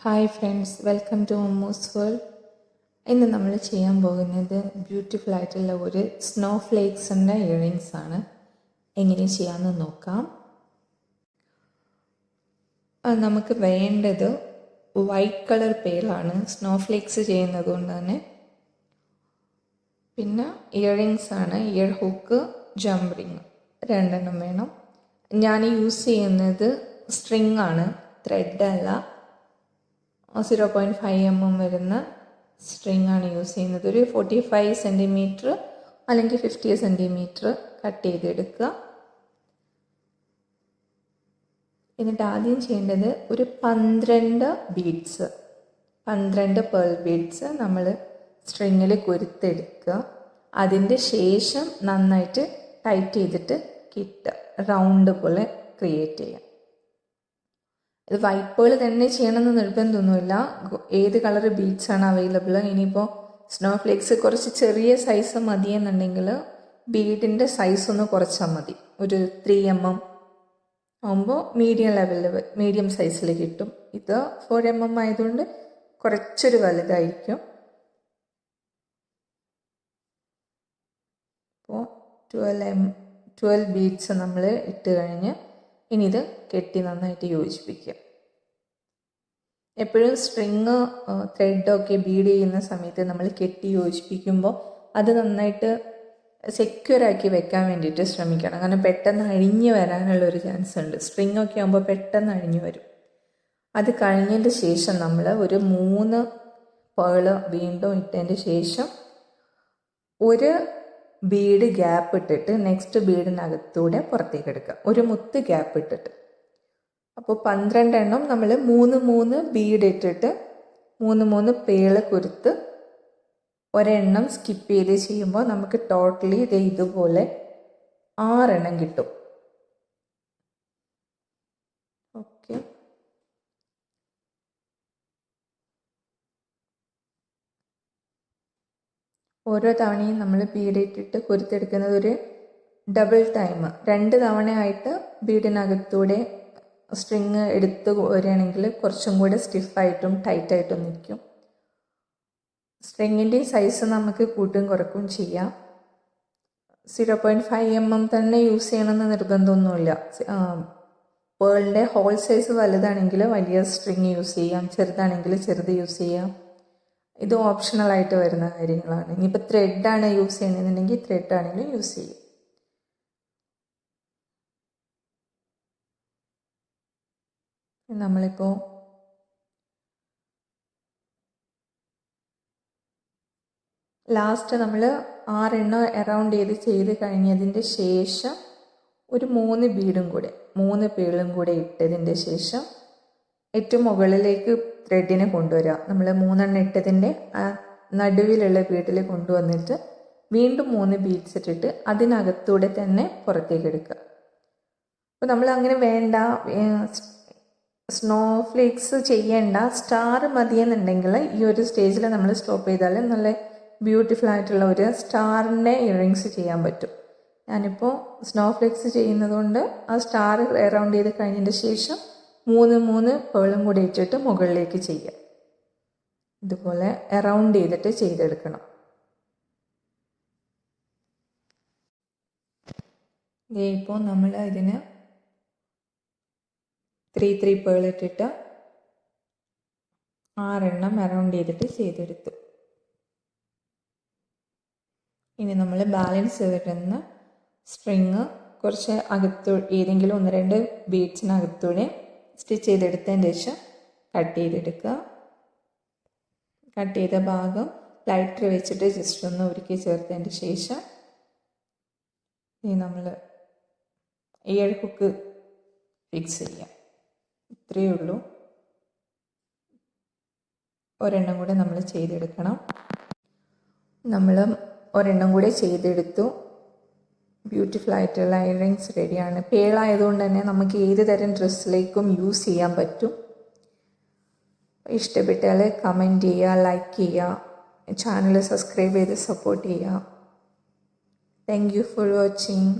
Hi friends, welcome to Ummu's world. ഇന്ന് നമ്മൾ ചെയ്യാൻ പോകുന്നത് ബ്യൂട്ടിഫുൾ ആയിട്ടുള്ള ഒരു സ്നോ ഫ്ലേക്സിൻ്റെ ഇയറിങ്സ് ആണ്. എങ്ങനെ ചെയ്യാമെന്ന് നോക്കാം. നമുക്ക് വേണ്ടത് വൈറ്റ് കളർ പേളാണ്, സ്നോ ഫ്ലേക്സ് ചെയ്യുന്നത് കൊണ്ട് തന്നെ. പിന്നെ ഇയറിങ്സ് ആണ്, ഇയർ ഹുക്ക്, ജംപ് റിങ് രണ്ടെണ്ണം വേണം. ഞാൻ യൂസ് ചെയ്യുന്നത് സ്ട്രിങ് ആണ്, ത്രെഡ് അല്ല. 0.5 mm വരുന്ന സ്ട്രിങ് ആണ് യൂസ് ചെയ്യുന്നത്. ഒരു 45 സെൻറ്റിമീറ്റർ അല്ലെങ്കിൽ 50 സെൻറ്റിമീറ്റർ കട്ട് ചെയ്തെടുക്കുക. എന്നിട്ട് ആദ്യം ചെയ്യേണ്ടത് ഒരു 12 ബീഡ്സ്, 12 പേൾ ബീഡ്സ് നമ്മൾ സ്ട്രിങ്ങിൽ കൊരുത്തെടുക്കുക. അതിൻ്റെ ശേഷം നന്നായിട്ട് ടൈറ്റ് ചെയ്തിട്ട് കിട്ടുക, റൗണ്ട് പോലെ ക്രിയേറ്റ് ചെയ്യാം. ഇത് വൈറ്റ് പേൾ തന്നെ ചെയ്യണമെന്ന് നിർബന്ധമൊന്നുമില്ല, ഏത് കളർ ബീഡ്സ് ആണ് അവൈലബിൾ. ഇനിയിപ്പോൾ സ്നോ ഫ്ലേക്സ് കുറച്ച് ചെറിയ സൈസ് മതിയെന്നുണ്ടെങ്കിൽ ബീഡിൻ്റെ സൈസ് ഒന്ന് കുറച്ചാൽ മതി. ഒരു 3 mm ആകുമ്പോൾ മീഡിയം സൈസിൽ കിട്ടും. ഇത് 4 mm ആയതുകൊണ്ട് കുറച്ചൊരു വലുതായിരിക്കും. അപ്പോൾ 12 ബീഡ്സ് നമ്മൾ ഇട്ട് കഴിഞ്ഞ് ഇനി ഇത് കെട്ടി നന്നായിട്ട് യോജിപ്പിക്കുക. എപ്പോഴും സ്ട്രിങ് ത്രെഡൊക്കെ ബീഡ് ചെയ്യുന്ന സമയത്ത് നമ്മൾ കെട്ടി യോജിപ്പിക്കുമ്പോൾ അത് നന്നായിട്ട് സെക്യൂറാക്കി വെക്കാൻ വേണ്ടിയിട്ട് ശ്രമിക്കണം. കാരണം പെട്ടെന്ന് അഴിഞ്ഞു വരാനുള്ളൊരു ചാൻസ് ഉണ്ട്. സ്ട്രിങ് ഒക്കെ ആകുമ്പോൾ പെട്ടെന്ന് അഴിഞ്ഞു വരും. അത് കഴിഞ്ഞതിൻ്റെ ശേഷം നമ്മൾ ഒരു 3 പേള് വീണ്ടും ഇട്ടതിൻ്റെ ശേഷം ഒരു ബീഡ് ഗ്യാപ്പ് ഇട്ടിട്ട് നെക്സ്റ്റ് ബീഡിനകത്തൂടെ പുറത്തേക്ക് എടുക്കുക, ഒരു മുത്ത് ഗ്യാപ്പ് ഇട്ടിട്ട്. അപ്പോൾ 12 എണ്ണം നമ്മൾ 3 ബീഡ് ഇട്ടിട്ട് 3 പേള് കൊരുത്ത് ഒരെണ്ണം സ്കിപ്പ് ചെയ്ത് ചെയ്യുമ്പോൾ നമുക്ക് ടോട്ടലി ഇതുപോലെ 6 എണ്ണം കിട്ടും. ഓക്കെ, ഓരോ തവണയും നമ്മൾ ബീഡ് ഇട്ടിട്ട് കൊരുത്തെടുക്കുന്നത് ഒരു ഡബിൾ ടൈം, 2 തവണയായിട്ട് ബീഡിനകത്തൂടെ സ്ട്രിങ് എടുത്ത് വരികയാണെങ്കിൽ കുറച്ചും കൂടെ സ്റ്റിഫായിട്ടും ടൈറ്റായിട്ടും നിൽക്കും. സ്ട്രിങ്ങിൻ്റെ സൈസ് നമുക്ക് കൂട്ടും കുറക്കും ചെയ്യാം. 0.5 mm തന്നെ യൂസ് ചെയ്യണമെന്ന് നിർബന്ധമൊന്നുമില്ല. പേളിൻ്റെ ഹോൾ സൈസ് വലുതാണെങ്കിൽ വലിയ സ്ട്രിങ് യൂസ് ചെയ്യാം, ചെറുതാണെങ്കിൽ ചെറുത് യൂസ് ചെയ്യാം. ഇത് ഓപ്ഷണലായിട്ട് വരുന്ന കാര്യങ്ങളാണ്. ഇനിയിപ്പോൾ ത്രെഡാണ് യൂസ് ചെയ്യണമെന്നുണ്ടെങ്കിൽ ത്രെഡ് ആണെങ്കിലും യൂസ് ചെയ്യും. നമ്മളിപ്പോൾ ലാസ്റ്റ് നമ്മൾ 6 എണ്ണം അറൗണ്ട് ചെയ്ത് കഴിഞ്ഞതിൻ്റെ ശേഷം ഒരു 3 ബീഡും കൂടെ 3 പേളും കൂടെ ഇട്ടതിൻ്റെ ശേഷം ഏറ്റവും മുകളിലേക്ക് ത്രെഡിനെ കൊണ്ടുവരിക. നമ്മൾ 3 എണ്ണം ഇട്ടതിൻ്റെ നടുവിലുള്ള ബീഡിൽ കൊണ്ടുവന്നിട്ട് വീണ്ടും 3 ബീഡ്സ് ഇട്ടിട്ട് അതിനകത്തൂടെ തന്നെ പുറത്തേക്ക് എടുക്കുക. അപ്പോൾ നമ്മൾ അങ്ങനെ വേണ്ട, സ്നോ ഫ്ലേക്സ് ചെയ്യേണ്ട, സ്റ്റാർ മതിയെന്നുണ്ടെങ്കിൽ ഈ ഒരു സ്റ്റേജിൽ നമ്മൾ സ്റ്റോപ്പ് ചെയ്താൽ നല്ല ബ്യൂട്ടിഫുൾ ആയിട്ടുള്ള ഒരു സ്റ്റാറിൻ്റെ ഇയറിങ്സ് ചെയ്യാൻ പറ്റും. ഞാനിപ്പോൾ സ്നോ ഫ്ലേക്സ് ചെയ്യുന്നത് കൊണ്ട് ആ സ്റ്റാർ അറൗണ്ട് ചെയ്ത് കഴിഞ്ഞതിൻ്റെ ശേഷം 3 പേളും കൂടി ഇട്ടിട്ട് മുകളിലേക്ക് ചെയ്യുക. ഇതുപോലെ അറൗണ്ട് ചെയ്തിട്ട് ചെയ്തെടുക്കണം. ഇപ്പോൾ നമ്മൾ ഇതിന് 3 പേൾ ഇട്ടിട്ട് 6 എണ്ണം അറൗണ്ട് ചെയ്തിട്ട് ചെയ്തെടുത്തു. ഇനി നമ്മൾ ബാലൻസ് വരുന്ന സ്ട്രിങ് കുറച്ച് ഏതെങ്കിലും 1-2 ബീഡ്സിനകത്തൂടെ സ്റ്റിച്ച് ചെയ്തെടുത്തതിന് ശേഷം കട്ട് ചെയ്തെടുക്കുക. കട്ട് ചെയ്ത ഭാഗം ലൈറ്റർ വെച്ചിട്ട് ജസ്റ്റ് ഒന്ന് ഉരുക്കി ചേർത്തതിന് ശേഷം നമ്മൾ ഇയർ ഹുക്ക് ഫിക്സ് ചെയ്യാം. ഇത്രയേ ഉള്ളൂ. ഒരെണ്ണം കൂടെ നമ്മൾ ചെയ്തെടുക്കണം. നമ്മൾ ഒരെണ്ണം കൂടെ ചെയ്തെടുത്തു. ബ്യൂട്ടിഫുൾ ആയിട്ടുള്ള ഇയറിങ്സ് റെഡിയാണ്. പേളായതുകൊണ്ട് തന്നെ നമുക്ക് ഏത് തരം ഡ്രസ്സിലേക്കും യൂസ് ചെയ്യാൻ പറ്റും. ഇഷ്ടപ്പെട്ടാൽ കമൻറ്റ് ചെയ്യുക, ലൈക്ക് ചെയ്യുക, ചാനൽ സബ്സ്ക്രൈബ് ചെയ്ത് സപ്പോർട്ട് ചെയ്യുക. Thank you for watching.